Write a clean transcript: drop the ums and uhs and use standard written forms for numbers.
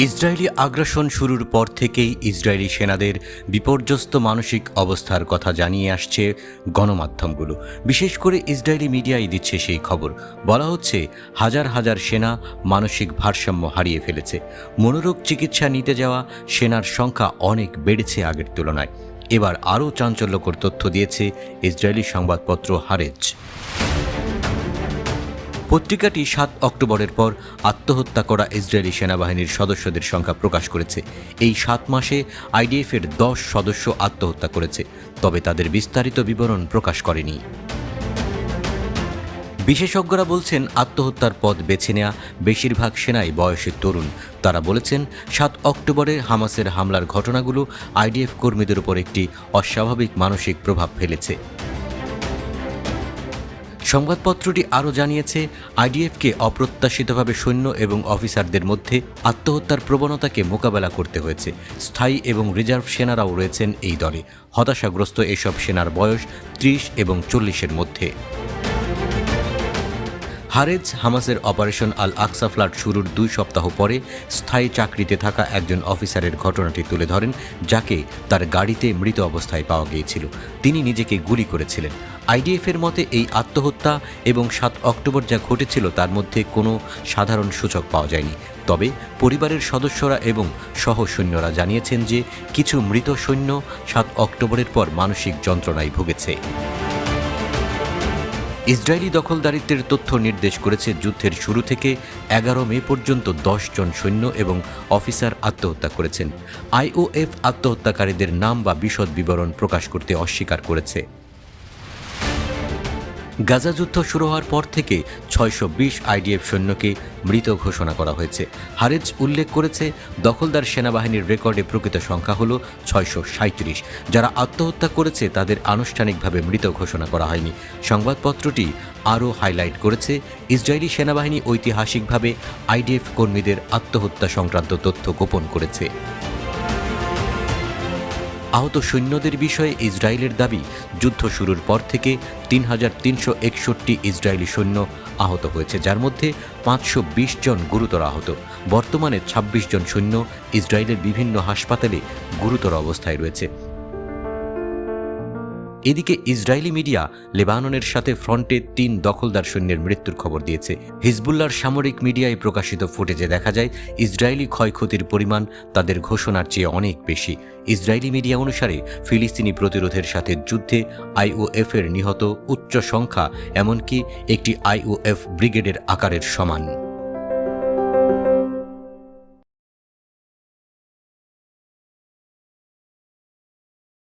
Israeli আগ্রাসন শুরুর পর থেকেই ইসরায়েলি সেনাদের বিপর্যস্ত মানসিক অবস্থার কথা জানিয়ে আসছে গণমাধ্যমগুলো। বিশেষ করে ইসরায়েলি মিডিয়াই দিচ্ছে সেই খবর। বলা হচ্ছে হাজার হাজার সেনা মানসিক ভারসাম্য হারিয়ে ফেলেছে। মনোরোগ চিকিৎসা নিতে যাওয়া সেনার সংখ্যা অনেক বেড়েছে আগের তুলনায়। এবার আরও চাঞ্চল্যকর তথ্য দিয়েছে ইসরায়েলি সংবাদপত্র হারেজ। পত্রিকাটি 7 অক্টোবরের পর আত্মহত্যা করা ইসরায়েলি সেনাবাহিনীর সদস্যদের সংখ্যা প্রকাশ করেছে। এই 7 মাসে আইডিএফের 10 সদস্য আত্মহত্যা করেছে, তবে তাদের বিস্তারিত বিবরণ প্রকাশ করেনি। বিশেষজ্ঞরা বলছেন আত্মহত্যার পথ বেছে নেওয়া বেশিরভাগ সেনাই বয়সের তরুণ। তারা বলেছেন 7 অক্টোবরে হামাসের হামলার ঘটনাগুলো আইডিএফ কর্মীদের উপর একটি অস্বাভাবিক মানসিক প্রভাব ফেলেছে। সংবাদপত্রটি আরও জানিয়েছে আইডিএফকে অপ্রত্যাশিতভাবে সৈন্য এবং অফিসারদের মধ্যে আত্মহত্যার প্রবণতাকে মোকাবেলা করতে হয়েছে। স্থায়ী এবং রিজার্ভ সেনারাও রয়েছেন এই দলে। হতাশাগ্রস্ত এসব সেনার বয়স 30 এবং 40-এর মধ্যে। হারেজ হামাসের অপারেশন আল আকসা ফ্লাড শুরুর 2 সপ্তাহ পরে স্থায়ী চাকরিতে থাকা একজন অফিসারের ঘটনাটি তুলে ধরেন, যাকে তার গাড়িতে মৃত অবস্থায় পাওয়া গিয়েছিল। তিনি নিজেকে গুলি করেছিলেন। আইডিএফের মতে এই আত্মহত্যা এবং 7 অক্টোবর যা ঘটেছিল তার মধ্যে কোনো সাধারণ সূচক পাওয়া যায়নি। তবে পরিবারের সদস্যরা এবং সহ সৈন্যরা জানিয়েছেন যে কিছু মৃত সৈন্য 7 অক্টোবরের পর মানসিক যন্ত্রণায় ভুগেছে। ইসরায়েলি দখলদারিত্বের তথ্য নির্দেশ করেছে যুদ্ধের শুরু থেকে 11 মে পর্যন্ত 10 জন সৈন্য এবং অফিসার আত্মহত্যা করেছেন। আইওএফ আত্মহত্যাকারীদের নাম বা বিশদ বিবরণ প্রকাশ করতে অস্বীকার করেছে। গাজা যুদ্ধ শুরু হওয়ার পর থেকে 620 আইডিএফ সৈন্যকে মৃত ঘোষণা করা হয়েছে। হারেজ উল্লেখ করেছে দখলদার সেনাবাহিনীর রেকর্ডে প্রকৃত সংখ্যা হল 637। যারা আত্মহত্যা করেছে তাদের আনুষ্ঠানিকভাবে মৃত ঘোষণা করা হয়নি। সংবাদপত্রটি আরও হাইলাইট করেছে ইসরায়েলি সেনাবাহিনী ঐতিহাসিকভাবে আইডিএফ কর্মীদের আত্মহত্যা সংক্রান্ত তথ্য গোপন করেছে। আহত সৈন্যদের বিষয়ে ইসরায়েলের দাবি, যুদ্ধ শুরুর পর থেকে 3361 ইসরায়েলি সৈন্য আহত হয়েছে, যার মধ্যে 520 জন গুরুতর আহত। বর্তমানে 26 জন সৈন্য ইসরায়েলের বিভিন্ন হাসপাতালে গুরুতর অবস্থায় রয়েছে। এদিকে ইসরায়েলি মিডিয়া লেবাননের সাথে ফ্রন্টে 3 দখলদার সৈন্যের মৃত্যুর খবর দিয়েছে। হিজবুল্লাহর সামরিক মিডিয়ায় প্রকাশিত ফুটেজে দেখা যায় ইসরায়েলি ক্ষয়ক্ষতির পরিমাণ তাদের ঘোষণার চেয়ে অনেক বেশি। ইসরায়েলি মিডিয়া অনুসারে ফিলিস্তিনি প্রতিরোধের সাথে যুদ্ধে আইওএফের নিহত উচ্চ সংখ্যা এমনকি একটি আইওএফ ব্রিগেডের আকারের সমান।